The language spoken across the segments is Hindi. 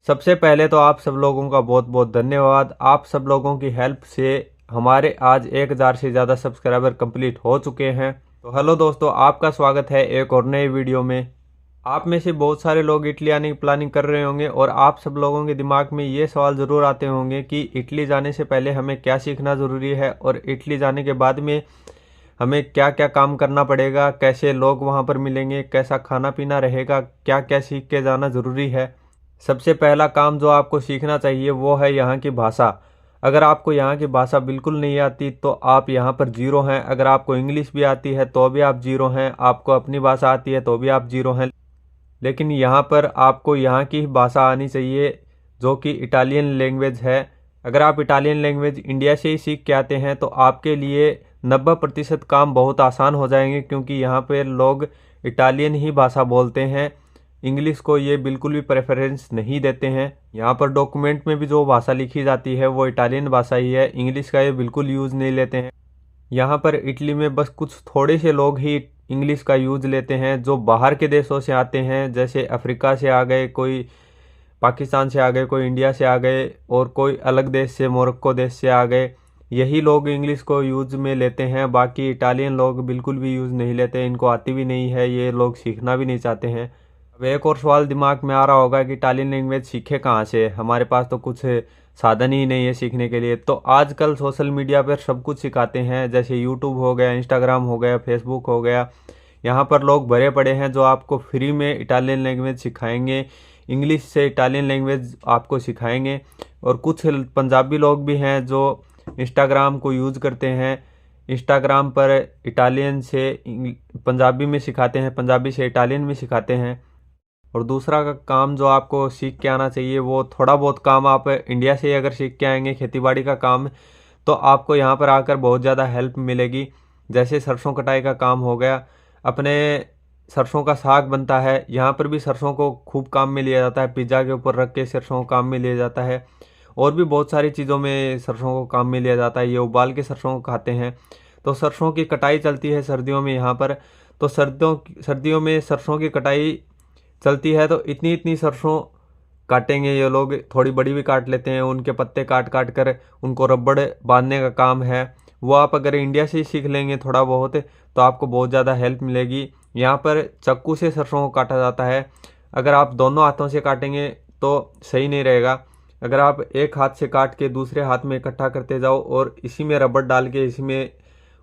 सबसे पहले तो आप सब लोगों का बहुत बहुत धन्यवाद। आप सब लोगों की हेल्प से हमारे आज 1000 से ज़्यादा सब्सक्राइबर कंप्लीट हो चुके हैं। तो हेलो दोस्तों, आपका स्वागत है एक और नए वीडियो में। आप में से बहुत सारे लोग इटली आने की प्लानिंग कर रहे होंगे और आप सब लोगों के दिमाग में ये सवाल ज़रूर आते होंगे कि इटली जाने से पहले हमें क्या सीखना ज़रूरी है और इटली जाने के बाद में हमें क्या क्या काम करना पड़ेगा, कैसे लोग वहाँ पर मिलेंगे, कैसा खाना पीना रहेगा, क्या क्या सीख के जाना ज़रूरी है। सबसे पहला काम जो आपको सीखना चाहिए वो है यहाँ की भाषा। अगर आपको यहाँ की भाषा बिल्कुल नहीं आती तो आप यहाँ पर जीरो हैं। अगर आपको इंग्लिश भी आती है तो भी आप जीरो हैं। आपको अपनी भाषा आती है तो भी आप जीरो हैं। लेकिन यहाँ पर आपको यहाँ की भाषा आनी चाहिए जो कि इटालियन लैंग्वेज है। अगर आप इटालियन लैंग्वेज इंडिया से ही सीख के आते हैं तो आपके लिए 90% काम बहुत आसान हो जाएंगे, क्योंकि यहाँ पर लोग इटालियन ही भाषा बोलते हैं। इंग्लिश को ये बिल्कुल भी प्रेफरेंस नहीं देते हैं। यहाँ पर डॉक्यूमेंट में भी जो भाषा लिखी जाती है वो इटालियन भाषा ही है, इंग्लिश का ये बिल्कुल यूज़ नहीं लेते हैं। यहाँ पर इटली में बस कुछ थोड़े से लोग ही इंग्लिश का यूज़ लेते हैं जो बाहर के देशों से आते हैं, जैसे अफ्रीका से आ गए, कोई पाकिस्तान से आ गए, कोई इंडिया से आ गए और कोई अलग देश से, मोरक्को देश से आ गए। यही लोग इंग्लिश को यूज़ में लेते हैं। बाकी इटालियन लोग बिल्कुल भी यूज़ नहीं लेते, इनको आती भी नहीं है, ये लोग सीखना भी नहीं चाहते हैं। अब एक और सवाल दिमाग में आ रहा होगा कि इटालियन लैंग्वेज सीखे कहाँ से, हमारे पास तो कुछ साधन ही नहीं है सीखने के लिए। तो आजकल सोशल मीडिया पर सब कुछ सिखाते हैं, जैसे यूट्यूब हो गया, इंस्टाग्राम हो गया, फेसबुक हो गया। यहाँ पर लोग भरे पड़े हैं जो आपको फ्री में इटालियन लैंग्वेज सिखाएंगे, इंग्लिश से इटालियन लैंग्वेज आपको सिखाएंगे। और कुछ पंजाबी लोग भी हैं जो इंस्टाग्राम को यूज़ करते हैं, इंस्टाग्राम पर इटालियन से पंजाबी में सिखाते हैं, पंजाबी से इटालियन में सिखाते हैं। और दूसरा का काम जो आपको सीख के आना चाहिए वो थोड़ा बहुत काम आप इंडिया से अगर सीख के आएंगे, खेतीबाड़ी का काम, तो आपको यहाँ पर आकर बहुत ज़्यादा हेल्प मिलेगी। जैसे सरसों कटाई का काम हो गया, अपने सरसों का साग बनता है, यहाँ पर भी सरसों को खूब काम में लिया जाता है, पिज़्ज़ा के ऊपर रख के सरसों को काम में लिया जाता है। और भी बहुत सारी चीज़ों में सरसों को काम में लिया जाता है, ये उबाल के सरसों को खाते हैं। तो सरसों की कटाई चलती है सर्दियों में यहाँ पर। तो सर्दियों में सरसों की कटाई चलती है तो इतनी इतनी सरसों काटेंगे ये लोग, थोड़ी बड़ी भी काट लेते हैं, उनके पत्ते काट काट कर उनको रबड़ बांधने का काम है। वो आप अगर इंडिया से ही सीख लेंगे थोड़ा बहुत तो आपको बहुत ज़्यादा हेल्प मिलेगी। यहाँ पर चाकू से सरसों को काटा जाता है। अगर आप दोनों हाथों से काटेंगे तो सही नहीं रहेगा। अगर आप एक हाथ से काट के दूसरे हाथ में इकट्ठा करते जाओ और इसी में रबड़ डाल के इसी में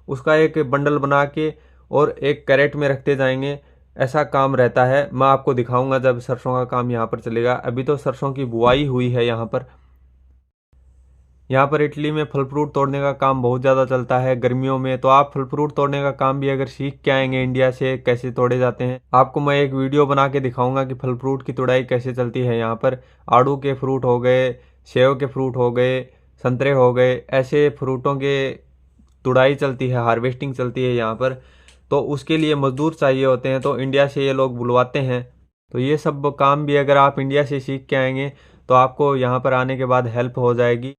उसका एक बंडल बना के और एक कैरेट में रखते जाएंगे, ऐसा काम रहता है। मैं आपको दिखाऊंगा जब सरसों का काम यहाँ पर चलेगा। अभी तो सरसों की बुआई हुई है यहाँ पर। यहाँ पर इटली में फल फ्रूट तोड़ने का काम बहुत ज़्यादा चलता है गर्मियों में। तो आप फल फ्रूट तोड़ने का काम भी अगर सीख के आएंगे इंडिया से, कैसे तोड़े जाते हैं, आपको मैं एक वीडियो बना के दिखाऊंगा कि फल फ्रूट की तुड़ाई कैसे चलती है। यहाँ पर आड़ू के फ्रूट हो गए, सेव के फ्रूट हो गए, संतरे हो गए, ऐसे फ्रूटों के तुड़ाई चलती है, हार्वेस्टिंग चलती है यहाँ पर। तो उसके लिए मज़दूर चाहिए होते हैं, तो इंडिया से ये लोग बुलवाते हैं। तो ये सब काम भी अगर आप इंडिया से सीख के आएंगे तो आपको यहाँ पर आने के बाद हेल्प हो जाएगी।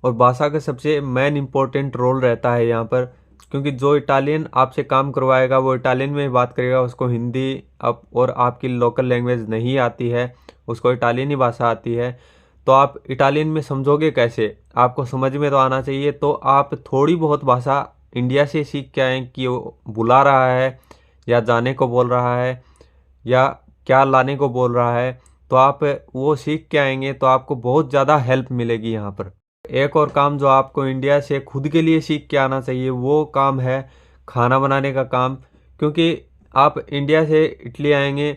और भाषा का सबसे मेन इम्पोर्टेंट रोल रहता है यहाँ पर, क्योंकि जो इटालियन आपसे काम करवाएगा वो इटालियन में ही बात करेगा, उसको हिंदी आप और आपकी लोकल लैंग्वेज नहीं आती है, उसको इटालियन ही भाषा आती है। तो आप इटालियन में समझोगे कैसे, आपको समझ में तो आना चाहिए। तो आप थोड़ी बहुत भाषा इंडिया से सीख के आए कि वो बुला रहा है या जाने को बोल रहा है या क्या लाने को बोल रहा है, तो आप वो सीख के आएंगे तो आपको बहुत ज़्यादा हेल्प मिलेगी यहाँ पर। एक और काम जो आपको इंडिया से खुद के लिए सीख के आना चाहिए वो काम है खाना बनाने का काम। क्योंकि आप इंडिया से इटली आएंगे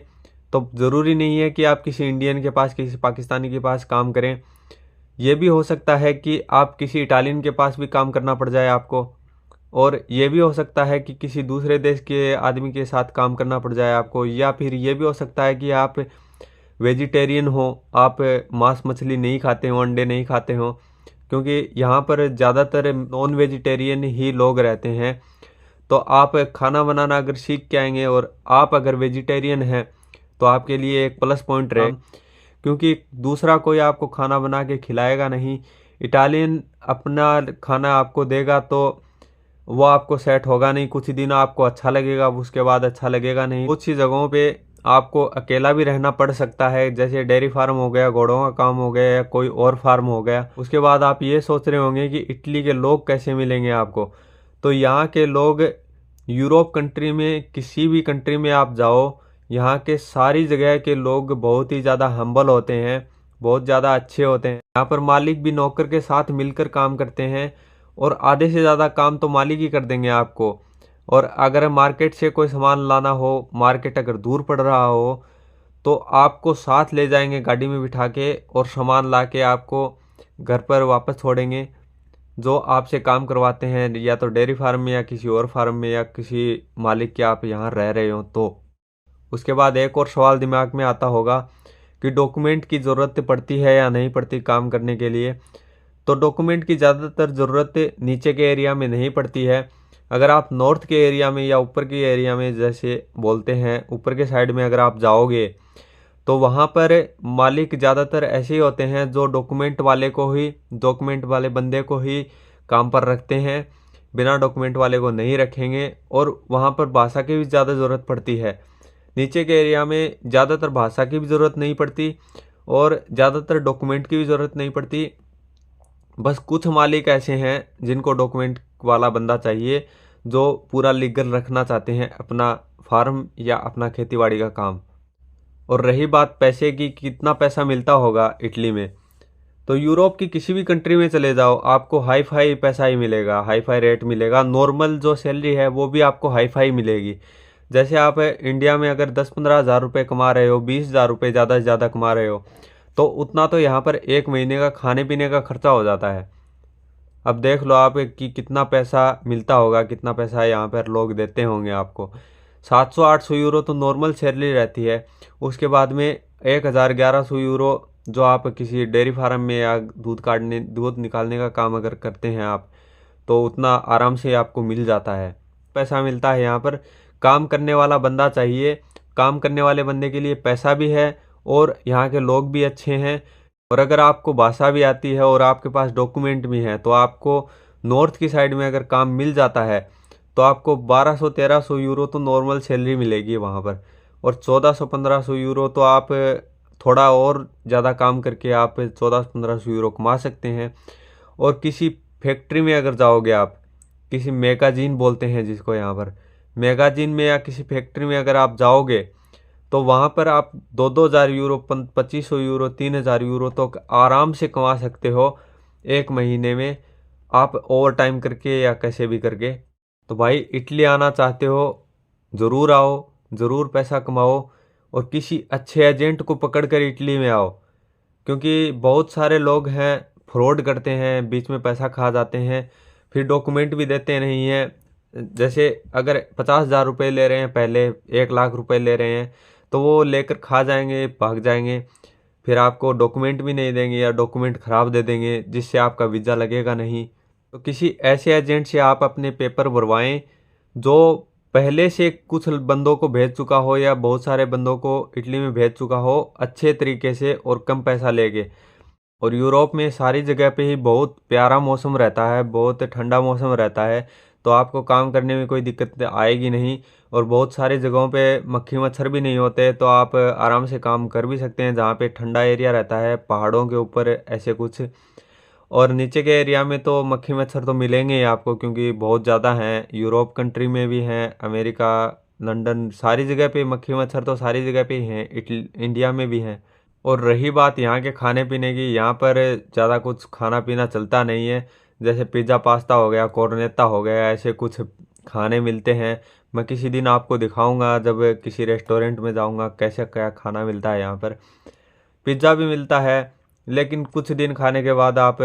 तो ज़रूरी नहीं है कि आप किसी इंडियन के पास, किसी पाकिस्तानी के पास काम करें। ये भी हो सकता है कि आप किसी इटालियन के पास भी काम करना पड़ जाए आपको, और ये भी हो सकता है कि किसी दूसरे देश के आदमी के साथ काम करना पड़ जाए आपको, या फिर ये भी हो सकता है कि आप वेजिटेरियन हो, आप मांस मछली नहीं खाते हो, अंडे नहीं खाते हो। क्योंकि यहाँ पर ज़्यादातर नॉन वेजिटेरियन ही लोग रहते हैं। तो आप खाना बनाना अगर सीख के आएंगे और आप अगर वेजिटेरियन हैं तो आपके लिए एक प्लस पॉइंट रहे, क्योंकि दूसरा कोई आपको खाना बना के खिलाएगा नहीं। इटालियन अपना खाना आपको देगा तो वो आपको सेट होगा नहीं, कुछ दिन आपको अच्छा लगेगा, उसके बाद अच्छा लगेगा नहीं। कुछ ही जगहों पे आपको अकेला भी रहना पड़ सकता है, जैसे डेयरी फार्म हो गया, घोड़ों का काम हो गया या कोई और फार्म हो गया। उसके बाद आप ये सोच रहे होंगे कि इटली के लोग कैसे मिलेंगे आपको। तो यहाँ के लोग यूरोप कंट्री में, किसी भी कंट्री में आप जाओ, यहाँ के सारी जगह के लोग बहुत ही ज़्यादा हम्बल होते हैं, बहुत ज़्यादा अच्छे होते हैं। यहाँ पर मालिक भी नौकर के साथ मिलकर काम करते हैं और आधे से ज़्यादा काम तो मालिक ही कर देंगे आपको। और अगर मार्केट से कोई सामान लाना हो, मार्केट अगर दूर पड़ रहा हो, तो आपको साथ ले जाएंगे गाड़ी में बिठा के और सामान ला के आपको घर पर वापस छोड़ेंगे। जो आपसे काम करवाते हैं या तो डेयरी फार्म में या किसी और फार्म में या किसी मालिक के आप यहाँ रह रहे हो तो। उसके बाद एक और सवाल दिमाग में आता होगा कि डॉक्यूमेंट की ज़रूरत पड़ती है या नहीं पड़ती काम करने के लिए। तो डॉक्यूमेंट की ज़्यादातर ज़रूरत नीचे के एरिया में नहीं पड़ती है। अगर आप नॉर्थ के एरिया में या ऊपर के एरिया में, जैसे बोलते हैं ऊपर के साइड में अगर आप जाओगे, तो वहाँ पर मालिक ज़्यादातर ऐसे ही होते हैं जो डॉक्यूमेंट वाले बंदे को ही काम पर रखते हैं, बिना डॉक्यूमेंट वाले को नहीं रखेंगे। और वहाँ पर भाषा की भी ज़्यादा ज़रूरत पड़ती है। नीचे के एरिया में ज़्यादातर भाषा की भी ज़रूरत नहीं पड़ती और ज़्यादातर डॉक्यूमेंट की भी ज़रूरत नहीं पड़ती। बस कुछ मालिक ऐसे हैं जिनको डॉक्यूमेंट वाला बंदा चाहिए, जो पूरा लीगल रखना चाहते हैं अपना फार्म या अपना खेतीबाड़ी का काम। और रही बात पैसे की, कितना पैसा मिलता होगा इटली में, तो यूरोप की किसी भी कंट्री में चले जाओ, आपको हाई फाई पैसा ही मिलेगा, हाई फाई रेट मिलेगा। नॉर्मल जो सैलरी है वो भी आपको हाई फाई मिलेगी। जैसे आप इंडिया में अगर 10-15 हज़ार रुपये कमा रहे हो, 20 हज़ार रुपये ज़्यादा से ज़्यादा कमा रहे हो, तो उतना तो यहाँ पर एक महीने का खाने पीने का खर्चा हो जाता है। अब देख लो आप कि कितना पैसा मिलता होगा, कितना पैसा यहाँ पर लोग देते होंगे आपको। 700-800 यूरो तो नॉर्मल सैलरी रहती है। उसके बाद में 1000-1100 यूरो जो आप किसी डेयरी फार्म में या दूध निकालने का काम अगर करते हैं आप, तो उतना आराम से आपको मिल जाता है। पैसा मिलता है यहाँ पर। काम करने वाला बंदा चाहिए, काम करने वाले बंदे के लिए पैसा भी है और यहाँ के लोग भी अच्छे हैं। और अगर आपको भाषा भी आती है और आपके पास डॉक्यूमेंट भी हैं, तो आपको नॉर्थ की साइड में अगर काम मिल जाता है तो आपको 1200-1300 यूरो तो नॉर्मल सैलरी मिलेगी वहाँ पर। और 1400-1500 यूरो तो आप थोड़ा और ज़्यादा काम करके आप 1400-1500 यूरो कमा सकते हैं। और किसी फैक्ट्री में अगर जाओगे आप, किसी मैगजीन बोलते हैं जिसको यहाँ पर, मैगजीन में या किसी फैक्ट्री में अगर आप जाओगे, तो वहाँ पर आप 2-2 हज़ार यूरो, 2500 यूरो, 3000 यूरो तो आराम से कमा सकते हो एक महीने में, आप ओवर टाइम करके या कैसे भी करके। तो भाई इटली आना चाहते हो, ज़रूर आओ, ज़रूर पैसा कमाओ और किसी अच्छे एजेंट को पकड़ कर इटली में आओ। क्योंकि बहुत सारे लोग हैं फ्रॉड करते हैं, बीच में पैसा खा जाते हैं, फिर डॉक्यूमेंट भी देते नहीं हैं। जैसे अगर 50,000 रुपये ले रहे हैं, पहले 1 लाख रुपए ले रहे हैं, तो वो लेकर खा जाएंगे, भाग जाएंगे। फिर आपको डॉक्यूमेंट भी नहीं देंगे या डॉक्यूमेंट ख़राब दे देंगे, जिससे आपका वीज़ा लगेगा नहीं। तो किसी ऐसे एजेंट से आप अपने पेपर भरवाएं जो पहले से कुछ बंदों को भेज चुका हो या बहुत सारे बंदों को इटली में भेज चुका हो, अच्छे तरीके से और कम पैसा लेके। और यूरोप में सारी जगह पे ही बहुत प्यारा मौसम रहता है, बहुत ठंडा मौसम रहता है, तो आपको काम करने में कोई दिक्कत आएगी नहीं। और बहुत सारी जगहों पे मक्खी मच्छर भी नहीं होते, तो आप आराम से काम कर भी सकते हैं जहाँ पे ठंडा एरिया रहता है, पहाड़ों के ऊपर ऐसे कुछ। और नीचे के एरिया में तो मक्खी मच्छर तो मिलेंगे ही आपको, क्योंकि बहुत ज़्यादा हैं, यूरोप कंट्री में भी हैं, अमेरिका, लंदन, सारी जगह पे मक्खी मच्छर तो सारी जगह पे ही हैं, इंडिया में भी हैं। और रही बात यहाँ के खाने पीने की, यहाँ पर ज़्यादा कुछ खाना पीना चलता नहीं है। जैसे पिज़्ज़ा पास्ता हो गया, कॉर्नेटा हो गया, ऐसे कुछ खाने मिलते हैं। मैं किसी दिन आपको दिखाऊंगा जब किसी रेस्टोरेंट में जाऊंगा कैसे क्या खाना मिलता है यहाँ पर। पिज़्ज़ा भी मिलता है, लेकिन कुछ दिन खाने के बाद आप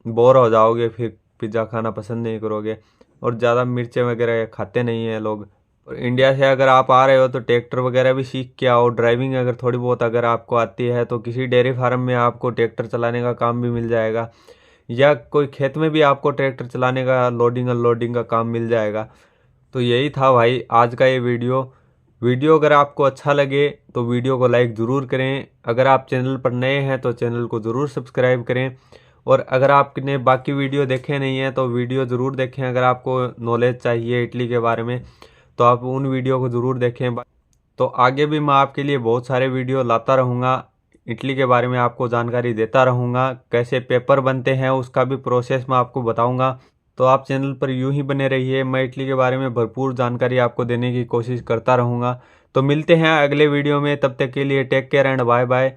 बोर हो जाओगे, फिर पिज़्ज़ा खाना पसंद नहीं करोगे। और ज़्यादा मिर्चें वगैरह खाते नहीं हैं लोग। और इंडिया से अगर आप आ रहे हो तो ट्रैक्टर वगैरह भी सीख के आओ। ड्राइविंग अगर थोड़ी बहुत अगर आपको आती है तो किसी डेयरी फार्म में आपको ट्रैक्टर चलाने का काम भी मिल जाएगा, या कोई खेत में भी आपको ट्रैक्टर चलाने का, लोडिंग अनलोडिंग का काम मिल जाएगा। तो यही था भाई आज का ये वीडियो अगर आपको अच्छा लगे तो वीडियो को लाइक ज़रूर करें। अगर आप चैनल पर नए हैं तो चैनल को ज़रूर सब्सक्राइब करें। और अगर आपने बाकी वीडियो देखे नहीं हैं तो वीडियो ज़रूर देखें। अगर आपको नॉलेज चाहिए इटली के बारे में तो आप उन वीडियो को ज़रूर देखें। तो आगे भी मैं आपके लिए बहुत सारे वीडियो लाता रहूँगा, इडली के बारे में आपको जानकारी देता रहूँगा, कैसे पेपर बनते हैं उसका भी प्रोसेस मैं आपको बताऊँगा। तो आप चैनल पर यूं ही बने रहिए, मैं इडली के बारे में भरपूर जानकारी आपको देने की कोशिश करता रहूँगा। तो मिलते हैं अगले वीडियो में, तब तक के लिए take care and bye bye.